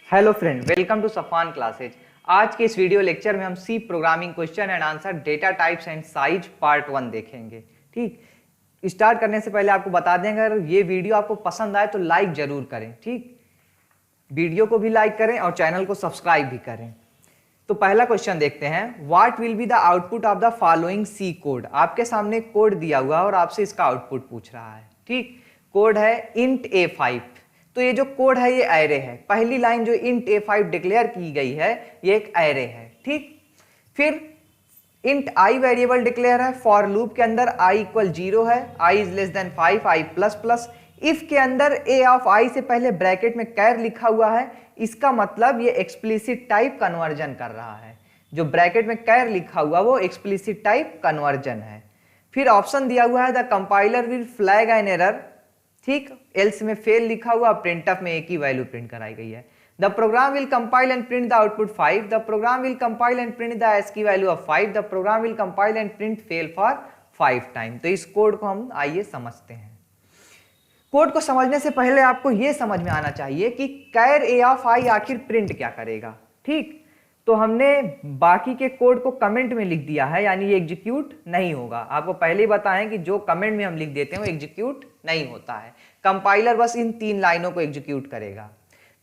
Hello friend, welcome to Safan classes. आज के इस वीडियो लेक्चर में हम C programming question and answer data types and size part 1 देखेंगे। ठीक, स्टार्ट करने से पहले आपको बता दें, अगर ये वीडियो आपको पसंद आए तो लाइक जरूर करें। ठीक, वीडियो को भी लाइक करें और चैनल को सब्सक्राइब भी करें। तो पहला क्वेश्चन देखते हैं, what will be the output of the following C code. आपके सामने कोड दिया हुआ है और आपसे इसका आउटपुट पूछ रहा है। ठीक, कोड है int a5। तो ये जो कोड है ये एरे है। पहली लाइन जो int a5 डिक्लेयर की गई है ये एक एरे है। ठीक, फिर int i वेरिएबल डिक्लेयर है। फॉर लूप के अंदर i इक्वल 0 है, i is less than 5, i plus plus. If के अंदर a ऑफ i से पहले ब्रैकेट में कैर लिखा हुआ है, इसका मतलब ये एक्सप्लिसिट टाइप कन्वर्जन कर रहा है। जो ब्रैकेट में कैर लिखा हुआ वो एक्सप्लिसिट टाइप कन्वर्जन है। फिर ऑप्शन दिया हुआ है the compiler will flag an error. ठीक, एल्स में फेल लिखा हुआ, प्रिंटफ में एक ही वैल्यू प्रिंट कराई गई है। The program will compile and print the output 5। The program will compile and print the ASCII value of 5। The program will compile and print fail for 5 time. तो इस code को हम आइए समझते हैं। कोड को समझने से पहले आपको यह समझ में आना चाहिए कि कैर a ऑफ i आखिर प्रिंट क्या करेगा। ठीक, तो हमने बाकी के कोड को कमेंट में लिख दिया है, यानी ये एग्जीक्यूट नहीं होगा। आपको पहले ही बताएं कि जो कमेंट में हम लिख देते हैं वो एग्जीक्यूट नहीं होता है। कंपाइलर बस इन 3 लाइनों को एग्जीक्यूट करेगा।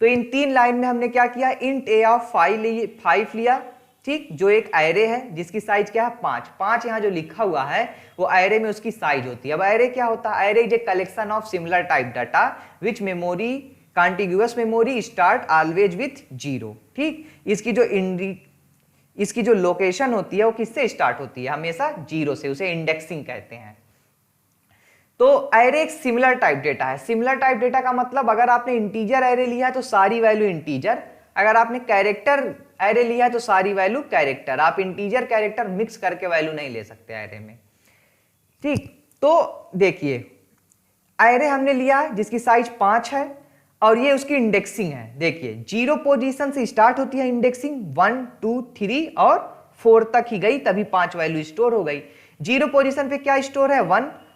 तो इन 3 लाइन में हमने क्या किया, int a ऑफ 5 लिया। ठीक, जो एक एरे है जिसकी साइज क्या है 5 यहाँ जो लिखा हुआ है वो एरे में उसकी साइज होती है। अब एरे क्या होता है, array is a collection of similar type data which memory contiguous memory start always with 0। ठीक, इसकी जो लोकेशन होती है वो किससे स्टार्ट होती है, हमेशा 0 से। उसे इंडेक्सिंग कहते हैं। तो एरे एक सिमिलर टाइप डेटा है। सिमिलर टाइप डेटा का मतलब अगर आपने इंटीजर एरे लिया है तो सारी वैल्यू इंटीजर, अगर आपने कैरेक्टर एरे लिया है तो सारी वैल्यू कैरेक्टर। आप इंटीजर कैरेक्टर मिक्स करके वैल्यू नहीं ले सकते एरे में। ठीक, तो देखिए एरे हमने लिया जिसकी साइज 5 है और ये उसकी इंडेक्सिंग है। देखिए 0 पोजीशन से स्टार्ट होती है इंडेक्सिंग, 1 2 3 और 4 तक ही गई, तभी 5 वैल्यू स्टोर हो गई। 0 पोजीशन पे क्या स्टोर है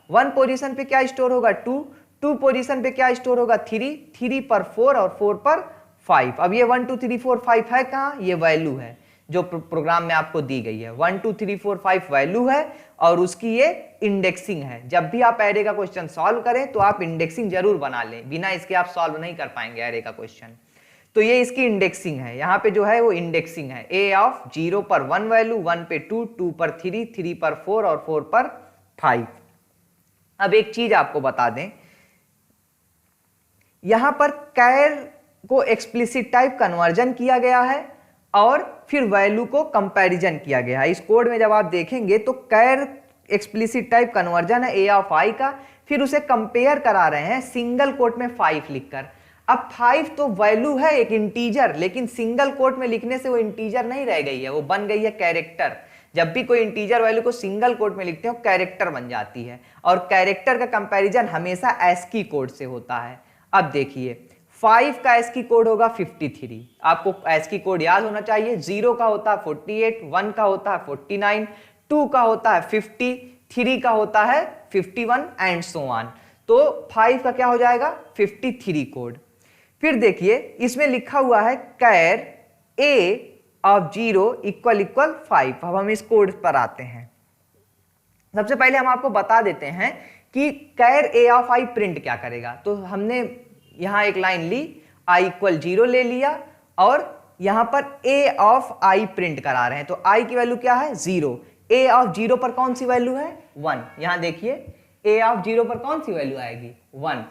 1 पोजीशन पे क्या स्टोर होगा 2 पोजीशन पे क्या स्टोर होगा 3 पर 4 और 4 पर 5। अब ये 1 2 3 4 5 है कहाँ, ये वैल्यू है जो प्रोग्राम में आपको दी गई है। 1 2 3 4 5 वैल्यू है और उसकी ये इंडेक्सिंग है। जब भी आप एरे का क्वेश्चन सॉल्व करें तो आप इंडेक्सिंग जरूर बना लें, बिना इसके आप सॉल्व नहीं कर पाएंगे एरे का क्वेश्चन। तो ये इसकी इंडेक्सिंग है। यहाँ पे जो है वो इंडेक्सिंग है। a ऑफ 0 पर 1 वैल्यू, 1 पे 2 पर 3 पर 4 और 4 पर 5। अब एक चीज आपको बता दें, यहां पर कैर को एक्सप्लिसिट टाइप कन्वर्जन किया गया है और फिर वैल्यू को कंपैरिजन किया गया है। इस कोड में जब आप देखेंगे तो कैर एक्सप्लिसिट टाइप कन्वर्जन है a ऑफ i का, फिर उसे कंपेयर करा रहे हैं सिंगल कोट में 5 लिखकर। अब 5 तो वैल्यू है एक इंटीजर, लेकिन सिंगल कोट में लिखने से वो इंटीजर नहीं रह गई है, वो बन गई है कैरेक्टर। जब भी कोई इंटीजर वैल्यू को सिंगल कोट में लिखते हो कैरेक्टर बन जाती है, और कैरेक्टर का कंपैरिजन हमेशा ASCII कोड से होता है। अब देखिए 5 का ASCII कोड होगा 53। आपको ASCII कोड याद होना चाहिए। 0 का होता है 48, 1 का होता है 49, 2 का होता है 50, 3 का होता है 51 एंड सो ऑन। तो 5 का क्या हो जाएगा 53 कोड। फिर देखिए इसमें लिखा हुआ है कैर a ऑफ 0 इक्वल 5। अब हम इस कोड पर आते हैं। सबसे पहले हम आपको बता देते हैं कि कैर a ऑफ i प्रिंट क्या करेगा। तो हमने यहां एक लाइन ली, i इक्वल 0 ले लिया और यहां पर a ऑफ i प्रिंट करा रहे हैं। तो i की वैल्यू क्या है 0, a ऑफ 0 पर कौन सी वैल्यू है 1। यहां देखिए a ऑफ 0 पर कौन सी वैल्यू आएगी 1।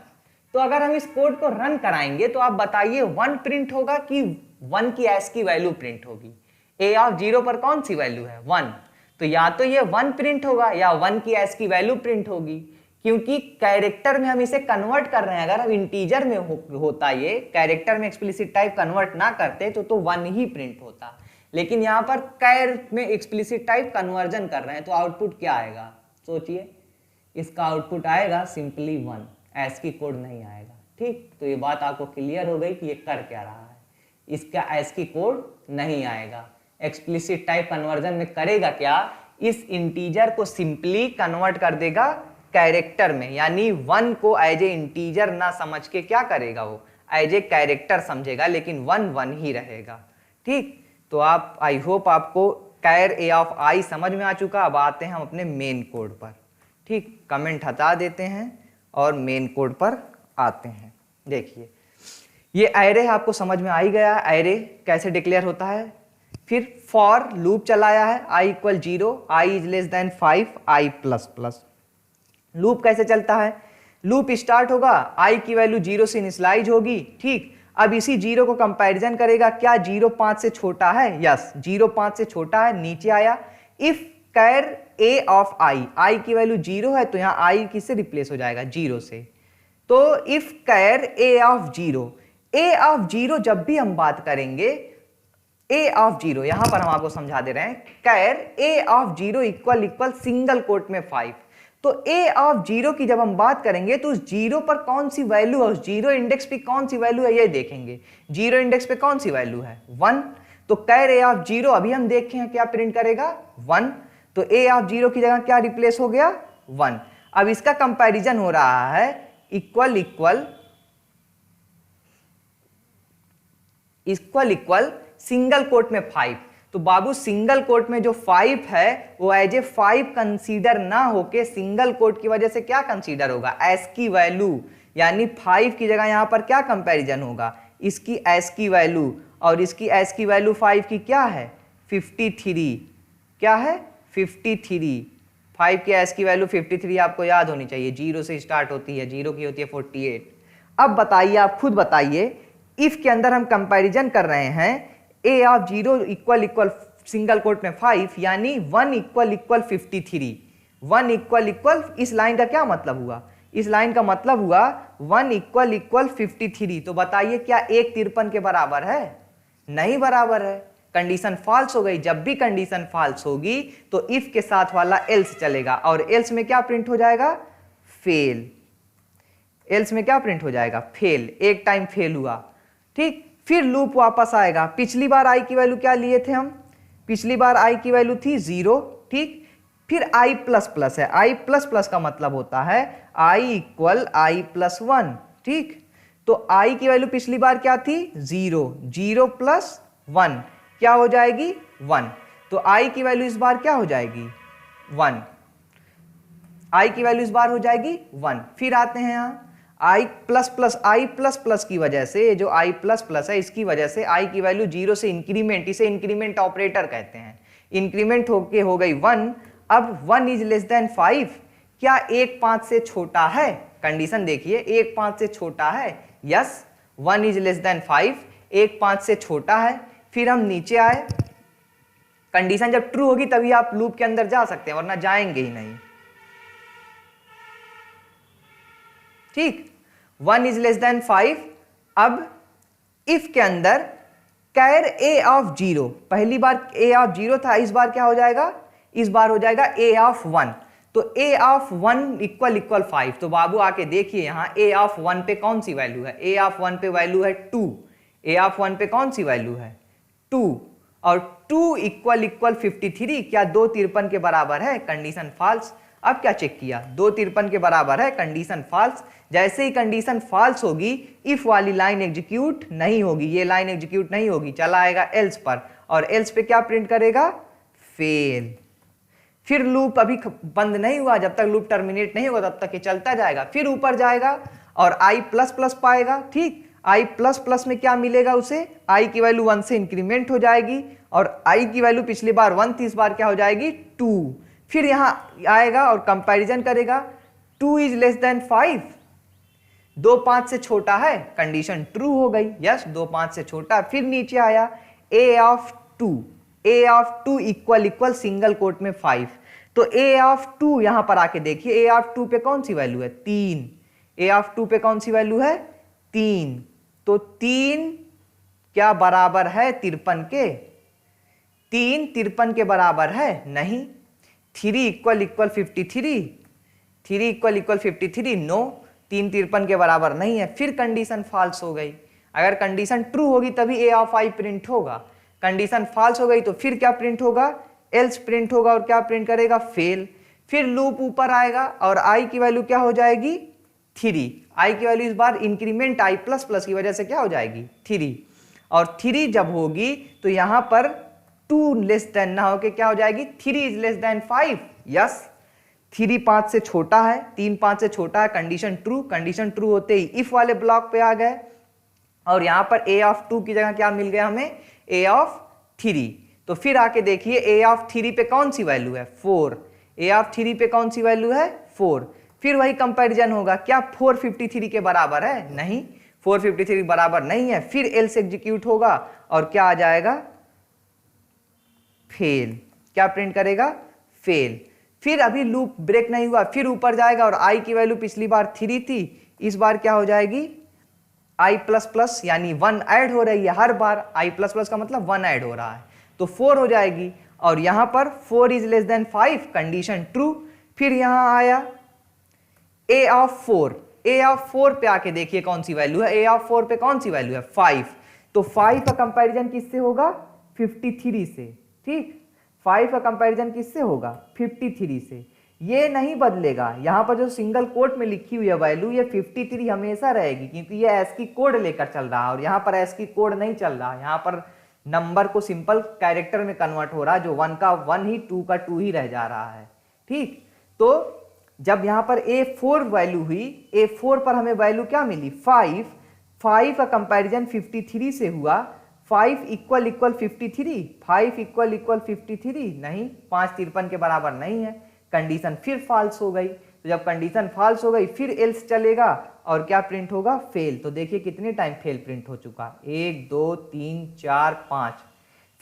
तो अगर हम इस कोड को रन कराएंगे तो आप बताइए 1 प्रिंट होगा कि 1 की ASCII वैल्यू प्रिंट होगी। a ऑफ 0 पर कौन सी वैल्यू है 1, तो या तो ये 1 प्रिंट होगा या 1 की ASCII वैल्यू प्रिंट होगी, क्योंकि कैरेक्टर में हम इसे कन्वर्ट कर रहे हैं। अगर हम इंटीजर में होता ये कैरेक्टर में एक्सप्लिसिट टाइप कन्वर्ट ना करते तो 1 ही प्रिंट होता, लेकिन यहाँ पर कैर में एक्सप्लिसिट टाइप कन्वर्जन कर रहे हैं तो आउटपुट क्या आएगा सोचिए। इसका आउटपुट आएगा सिंपली 1, ASCII कोड नहीं आएगा। ठीक, तो ये बात आपको क्लियर हो गई कि ये कर क्या रहा है। इसका ASCII कोड नहीं आएगा। एक्सप्लिसिट टाइप कन्वर्जन में करेगा क्या, इस इंटीजर को सिंपली कन्वर्ट कर देगा कैरेक्टर में, यानी 1 को एज ए इंटीजर ना समझ के क्या करेगा वो एज ए कैरेक्टर समझेगा, लेकिन 1 1 ही रहेगा। ठीक, तो आप आई होप आपको कैर ए ऑफ आई समझ में आ चुका। अब आते हैं हम अपने मेन कोड पर। ठीक, कमेंट हटा देते हैं और मेन कोड पर आते हैं। देखिए ये एरे आपको समझ में आ ही गया, एरे कैसे डिक्लेयर होता है। फिर फॉर लूप चलाया है, i equal 0, i is less than 5, i plus plus. Loop कैसे चलता है, लूप स्टार्ट होगा, i की वैल्यू 0 से इनिशियलाइज होगी। ठीक, अब इसी 0 को कंपैरिजन करेगा, क्या 0 5 से छोटा है, यस 0 5 से छोटा है, नीचे आया। If char a of i की वैल्यू 0 है तो यहाँ i किससे रिप्लेस हो जाएगा, 0 से। तो इफ कैर a ऑफ 0 जब भी हम बात करेंगे a ऑफ 0, यहां पर हम आपको समझा दे रहे हैं, कैर a of 0 equal single quote में 5। तो a ऑफ 0 की जब हम बात करेंगे तो उस 0 पर कौन सी वैल्यू है, उस 0 इंडेक्स पे कौन सी वैल्यू है ये देखेंगे। 0 इंडेक्स पे कौन सी वैल्यू है, 1। तो कैर a ऑफ 0 अभी हम देखे हैं क्या प्रिंट करेगा, 1। तो a ऑफ 0 की जगह क्या रिप्लेस हो गया, 1। अब इसका कंपैरिजन हो रहा है इक्वल सिंगल कोट में 5। तो बाबू सिंगल कोट में जो 5 है वो एज ए 5 कंसीडर ना होके सिंगल कोट की वजह से क्या कंसीडर होगा, एस की वैल्यू, यानी 5 की जगह यहां पर क्या कंपैरिजन होगा, इसकी एस की वैल्यू, और इसकी एस की वैल्यू 5 की क्या है, 53। क्या है, 53। 5 की एस की वैल्यू 53 आपको याद होनी चाहिए, 0 से स्टार्ट होती है, 0 की होती है 48। अब बताइए, आप खुद बताइए, इफ के अंदर हम कंपैरिजन कर रहे हैं a of 0 equal single quote में 5, यानी 1 इक्वल 53। 1 इक्वल इस लाइन का क्या मतलब हुआ, इस लाइन का मतलब हुआ 1 इक्वल 53। तो बताइए क्या 1 53 के बराबर है, नहीं बराबर है, कंडीशन फॉल्स हो गई। जब भी कंडीशन फॉल्स होगी तो इफ के साथ वाला एल्स चलेगा, और एल्स में क्या प्रिंट हो जाएगा, फेल। एल्स में क्या प्रिंट हो जाएगा, फेल, एक टाइम फेल हुआ। ठीक, फिर लूप वापस आएगा। पिछली बार i की वैल्यू क्या लिए थे हम, पिछली बार i की वैल्यू थी 0। ठीक, फिर i प्लस प्लस है, i प्लस प्लस का मतलब होता है i इक्वल i प्लस 1। ठीक, तो i की वैल्यू पिछली बार क्या थी, 0, 0 प्लस 1 क्या हो जाएगी, 1। तो i की वैल्यू इस बार क्या हो जाएगी, 1। i की वैल्यू इस बार हो जाएगी 1। फिर आते हैं यहाँ i प्लस प्लस की वजह से, जो i प्लस प्लस है इसकी वजह से i की वैल्यू 0 से इंक्रीमेंट, इसे इंक्रीमेंट ऑपरेटर कहते हैं, इंक्रीमेंट होके हो गई 1। अब 1 इज लेस देन 5, क्या 1 5 से छोटा है, कंडीशन देखिए, 1 5 से छोटा है, यस 1 इज लेस देन 5, 1 5 से छोटा है। फिर हम नीचे आए, कंडीशन जब ट्रू होगी तभी आप लूप के अंदर जा सकते हैं, वरना जाएंगे ही नहीं। ठीक, 1 इज लेस देन 5। अब इफ के अंदर कैर a ऑफ 0, पहली बार a ऑफ 0 था, इस बार क्या हो जाएगा, इस बार हो जाएगा a ऑफ 1। तो a ऑफ 1 इक्वल 5। तो बाबू आके देखिए यहाँ a ऑफ 1 पे कौन सी वैल्यू है, a ऑफ 1 पे वैल्यू है 2, a ऑफ 1 पे कौन सी वैल्यू है 2, और 2 इक्वल 53, क्या 2 53 के बराबर है, कंडीशन फॉल्स। अब क्या चेक किया, 2 53 के बराबर है, कंडीशन फॉल्स। जैसे ही कंडीशन फॉल्स होगी इफ वाली लाइन एग्जीक्यूट नहीं होगी, ये लाइन एग्जीक्यूट नहीं होगी, चला आएगा एल्स पर, और एल्स पे क्या प्रिंट करेगा, फेल। फिर लूप अभी बंद नहीं हुआ, जब तक लूप टर्मिनेट नहीं होगा तब तक ये चलता जाएगा। फिर ऊपर जाएगा और i प्लस प्लस पाएगा। ठीक, i प्लस प्लस में क्या मिलेगा उसे, i की वैल्यू 1 से इंक्रीमेंट हो जाएगी, और i की वैल्यू पिछली बार 1 थी, इस बार क्या हो जाएगी 2। फिर यहां आएगा और कंपैरिजन करेगा, 2 इज लेस देन 5, 2 5 से छोटा है, कंडीशन ट्रू हो गई, यस 2 5 से छोटा। फिर नीचे आया a of 2 equal single quote में 5। तो a ऑफ 2 यहां पर आके देखिए, a ऑफ 2 पे कौन सी वैल्यू है, 3, a ऑफ 2 पे कौन सी वैल्यू है, 3। तो 3 क्या बराबर है 53 के, 3 53 के बराबर है नहीं। 3 इक्वल 53, 3 इक्वल 53, नो, 3 53 के बराबर नहीं है। फिर कंडीशन फॉल्स हो गई, अगर कंडीशन ट्रू होगी तभी a ऑफ i प्रिंट होगा, कंडीशन फॉल्स हो गई तो फिर क्या प्रिंट होगा, एल्स प्रिंट होगा, और क्या प्रिंट करेगा, फेल। फिर लूप ऊपर आएगा और i की वैल्यू क्या हो जाएगी 3, आई की वैल्यू इस बार इंक्रीमेंट आई प्लस प्लस की वजह से क्या हो जाएगी 3, और 3 जब होगी तो यहां पर 2 लेस देन ना होके क्या हो जाएगी 3 इज लेस देन 5। यस, 3 5 से छोटा है, 3 5 से छोटा है, कंडीशन ट्रू होते ही इफ वाले ब्लॉक पे आ गए, और यहां पर a ऑफ 2 की जगह क्या मिल गया हमें a ऑफ 3। तो फिर आके देखिए a ऑफ 3 पे कौन सी वैल्यू है 4, a ऑफ 3 पे कौन सी वैल्यू है 4। फिर वही कंपैरिजन होगा, क्या 453 के बराबर है, नहीं 453 बराबर नहीं है। फिर एल्स एग्जीक्यूट होगा और क्या आ जाएगा फेल, क्या प्रिंट करेगा फेल। फिर अभी लूप ब्रेक नहीं हुआ, फिर ऊपर जाएगा और i की वैल्यू पिछली बार 3 थी, इस बार क्या हो जाएगी i प्लस प्लस यानी 1 ऐड हो रही है, हर बार i प्लस प्लस का मतलब 1 ऐड हो रहा है, तो 4 हो जाएगी। और यहां पर 4 is less than 5, condition true. फिर यहां आया a ऑफ 4, a ऑफ 4 पे आके देखिए कौन सी वैल्यू है, a ऑफ 4 पे कौन सी वैल्यू है 5, तो 5 का कंपैरिजन किससे होगा 53 से, ठीक 5 का कंपैरिजन किससे होगा 53 से। ये नहीं बदलेगा, यहां पर जो सिंगल कोट में लिखी हुई है वैल्यू ये 53 हमेशा रहेगी, क्योंकि ये ASCII कोड लेकर चल रहा है और यहां पर ASCII कोड नहीं चल रहा है, यहां पर नंबर को सिंपल कैरेक्टर में कन्वर्ट हो रहा है, जो 1 का 1 ही 2 का 2 ही रह जा रहा है, ठीक। तो जब यहां पर A4 वैल्यू हुई, A4 पर हमें वैल्यू क्या मिली 5, 5 का कंपैरिजन 53 से हुआ, 5 इक्वल 53, 5 इक्वल 53 नहीं, 5 53 के बराबर नहीं है, कंडीशन फिर फॉल्स हो गई। तो जब कंडीशन फॉल्स हो गई फिर एल्स चलेगा और क्या प्रिंट होगा फेल। तो देखिए कितने टाइम फेल प्रिंट हो चुका, 1 2 3 4 5।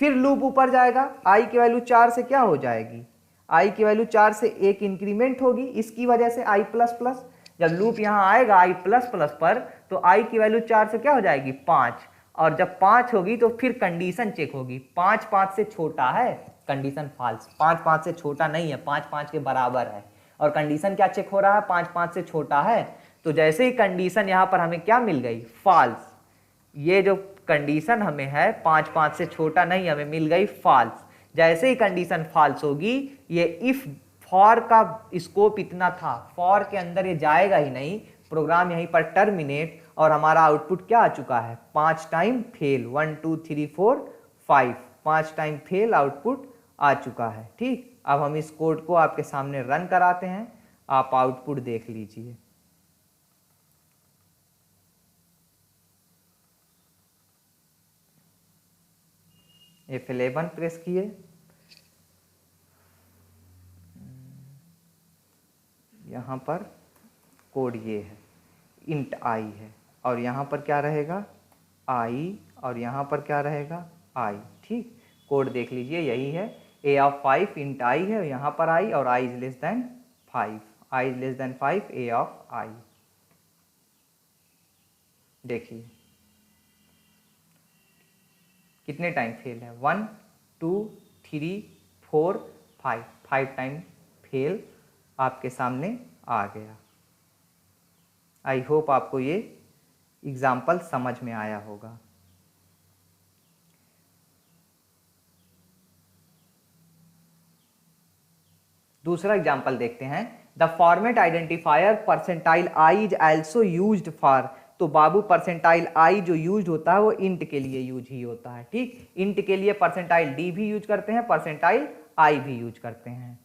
फिर लूप ऊपर जाएगा, i की वैल्यू 4 से क्या हो जाएगी, i की वैल्यू 4 से 1 इंक्रीमेंट होगी, इसकी वजह से i प्लस प्लस। जब लूप यहां आएगा i प्लस प्लस पर तो i की वैल्यू 4 से क्या हो जाएगी 5, और जब 5 होगी तो फिर कंडीशन चेक होगी, 5 5 से छोटा है, कंडीशन फॉल्स, 5 5 से छोटा नहीं है, 5 5 के बराबर है, और कंडीशन क्या चेक हो रहा है 5 5 से छोटा है। तो जैसे ही कंडीशन यहां पर हमें क्या मिल गई फॉल्स, ये जो कंडीशन हमें है 5 5 से छोटा नहीं, हमें मिल गई फॉल्स। जैसे ही कंडीशन फॉल्स होगी, ये इफ फॉर का स्कोप इतना था, फॉर के अंदर ये जाएगा ही नहीं, प्रोग्राम यहीं पर टर्मिनेट, और हमारा आउटपुट क्या आ चुका है 5 time fail, 1 2 3 4 5, 5 time fail output आ चुका है, ठीक। अब हम इस कोड को आपके सामने रन कराते हैं, आप आउटपुट देख लीजिए। F11 प्रेस किए, यहां पर कोड ये है, इंट i है, और यहां पर क्या रहेगा i, और यहां पर क्या रहेगा i, ठीक। कोड देख लीजिए यही है, a ऑफ 5 इंट i है, और यहां पर i, और i is less than 5, i is less than 5, a of i। देखिए कितने टाइम फेल है 1 2 3 4 5, 5 टाइम फेल आपके सामने आ गया। आई होप आपको ये एग्जाम्पल समझ में आया होगा। दूसरा एग्जाम्पल देखते हैं, the format identifier percentile I is also used for. तो बाबू परसेंटाइल आई जो यूज होता है वो इंट के लिए यूज ही होता है, ठीक। इंट के लिए परसेंटाइल डी भी यूज करते हैं, परसेंटाइल आई भी यूज करते हैं।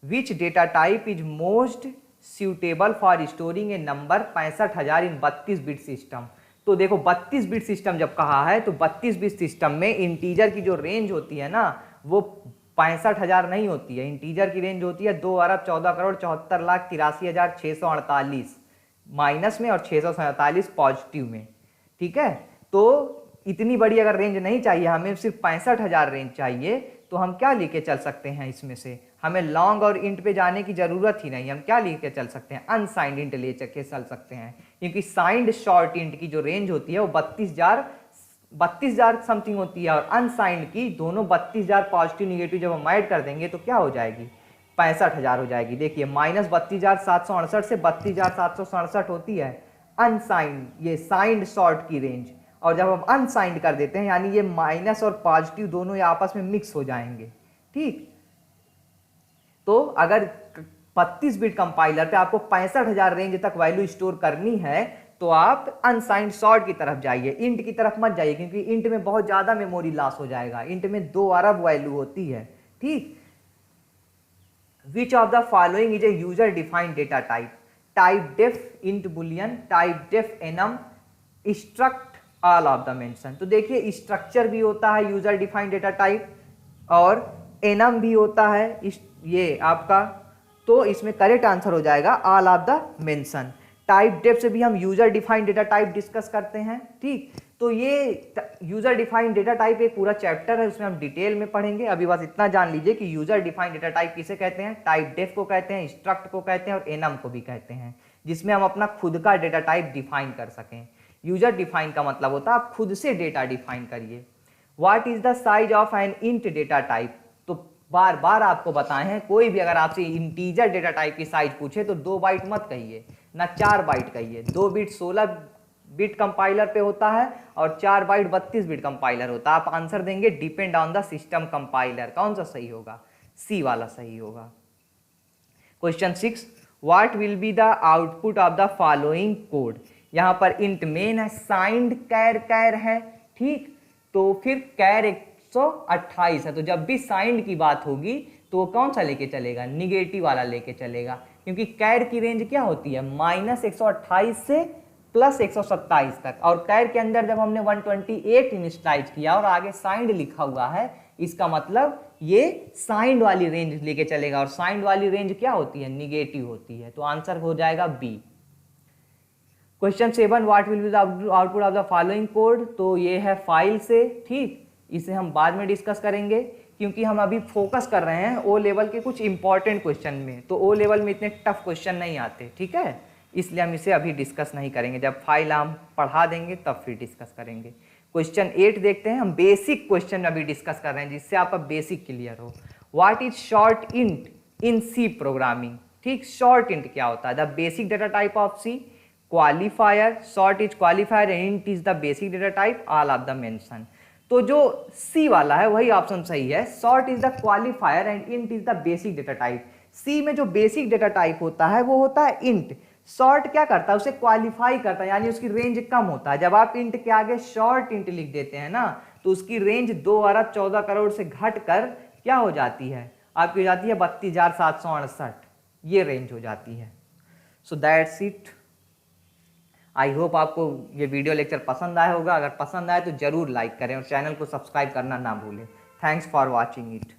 Which data type is most suitable for storing A number 65,000 in 32 bit system. तो देखो 32 बिट सिस्टम जब कहा है तो 32 बिट सिस्टम में इंटीजर की जो रेंज होती है ना वो 65,000 नहीं होती है, इंटीजर की रेंज होती है 2,14,74,83,648 माइनस में और 647 पॉजिटिव में, ठीक है। तो इतनी बड़ी अगर रेंज नहीं चाहिए, हमें सिर्फ 65,000 रेंज चाहिए, तो हम क्या लेके चल सकते हैं इसमें से, हमें लॉन्ग और इंट पे जाने की जरूरत ही नहीं, हम क्या लेके चल सकते हैं अनसाइंड इंट ले के चल सकते हैं, क्योंकि साइंड शॉर्ट इंट की जो रेंज होती है वो 32,000 समथिंग होती है, और अनसाइंड की दोनों 32,000 पॉजिटिव निगेटिव जब हम ऐड कर देंगे तो क्या हो जाएगी 65,000 हो जाएगी। देखिए माइनस 32,768 से 32,767 होती है अनसाइंड, ये साइंड शॉर्ट की रेंज, और जब हम अनसाइंड कर देते हैं यानी ये माइनस और पॉजिटिव दोनों ये आपस में मिक्स हो जाएंगे, ठीक। तो अगर 32 बिट कंपाइलर पे आपको 65,000 रेंज तक वैल्यू स्टोर करनी है तो आप अनसाइंड सॉर्ट की तरफ जाइए, इंट की तरफ मत जाइए, क्योंकि इंट में बहुत ज्यादा मेमोरी लॉस हो जाएगा। इंट में 2 अरब वैल्यू होती है। ठीक, which of the following is a user defined data type? Typedef int boolean, typedef enum, struct, all of the mention. तो देखिए स्ट्रक्चर भी होता है यूजर डिफाइंड डेटा टाइप और एनम भी होता है ये आपका, तो इसमें करेक्ट आंसर हो जाएगा all of the mention. Typedef से भी हम user defined data type discuss करते हैं। ठीक, तो ये यूजर डिफाइंड डेटा टाइप एक पूरा चैप्टर है, उसमें हम डिटेल में पढ़ेंगे। अभी बस इतना जान लीजिए कि यूजर डिफाइंड डेटा टाइप किसे कहते हैं, टाइप डेफ को कहते हैं, स्ट्रक्ट को कहते हैं और एनम को भी कहते हैं, जिसमें हम अपना खुद का डेटा टाइप डिफाइन कर सकें। यूजर डिफाइन का मतलब होता है आप खुद से डेटा डिफाइन करिए। What is the size of an int data type? तो बार बार आपको बताए हैं, कोई भी अगर आपसे इंटीजर डेटा टाइप की साइज पूछे तो 2 बाइट मत कहिए, ना 4 बाइट कहिए। 2 बिट 16 बिट कंपाइलर पे होता है और 4 बाइट 32 बिट कंपाइलर होता है। आप आंसर देंगे depend on the system compiler. कौन सा सही होगा? सी वाला सही होगा। Question 6, what will be the output of the following code? यहां पर इंट मेन है, साइंड कैर कैर है। ठीक, तो फिर कैर 128 है, तो जब भी साइंड की बात होगी तो वो कौन सा लेके चलेगा? निगेटिव वाला लेके चलेगा, क्योंकि कैर की रेंज क्या होती है? -128 से +127 तक, और कैर के अंदर जब हमने 128 इनिशियलाइज किया और आगे साइंड लिखा हुआ है, इसका मतलब ये साइंड वाली रेंज लेके चलेगा, और साइंड वाली रेंज क्या होती है? निगेटिव होती है। तो आंसर हो जाएगा B. Question 7, what will be the output of the following code? तो ये है फाइल से। ठीक, इसे हम बाद में डिस्कस करेंगे, क्योंकि हम अभी फोकस कर रहे हैं ओ लेवल के कुछ इंपॉर्टेंट क्वेश्चन में, तो ओ लेवल में इतने टफ क्वेश्चन नहीं आते। ठीक है, इसलिए हम इसे अभी डिस्कस नहीं करेंगे, जब फाइल हम पढ़ा देंगे तब फिर डिस्कस करेंगे। क्वेश्चन 8 देखते हैं, हम बेसिक क्वेश्चन अभी डिस्कस कर रहे हैं जिससे आपका बेसिक क्लियर हो। What is short int in C programming? ठीक, शॉर्ट इंट क्या होता है? The basic data type of C. Qualifier, short is qualifier and int is the basic data type, all of the mention. तो जो C वाला है वही option सही है। Short is the qualifier and int is the basic data type. C में जो basic data type होता है वो होता है इंट। शॉर्ट क्या करता है? उसे क्वालिफाई करता है, यानी उसकी रेंज कम होता है। जब आप इंट के आगे शॉर्ट इंट लिख देते हैं ना, तो उसकी रेंज 2 अरब 14 करोड़ से घट कर क्या हो जाती है? आपकी हो जाती है 32,768, ये रेंज हो जाती है। So that's it. I hope आपको ये वीडियो लेक्चर पसंद आया होगा। अगर पसंद आए तो जरूर लाइक करें और चैनल को सब्सक्राइब करना ना भूलें। Thanks for watching it.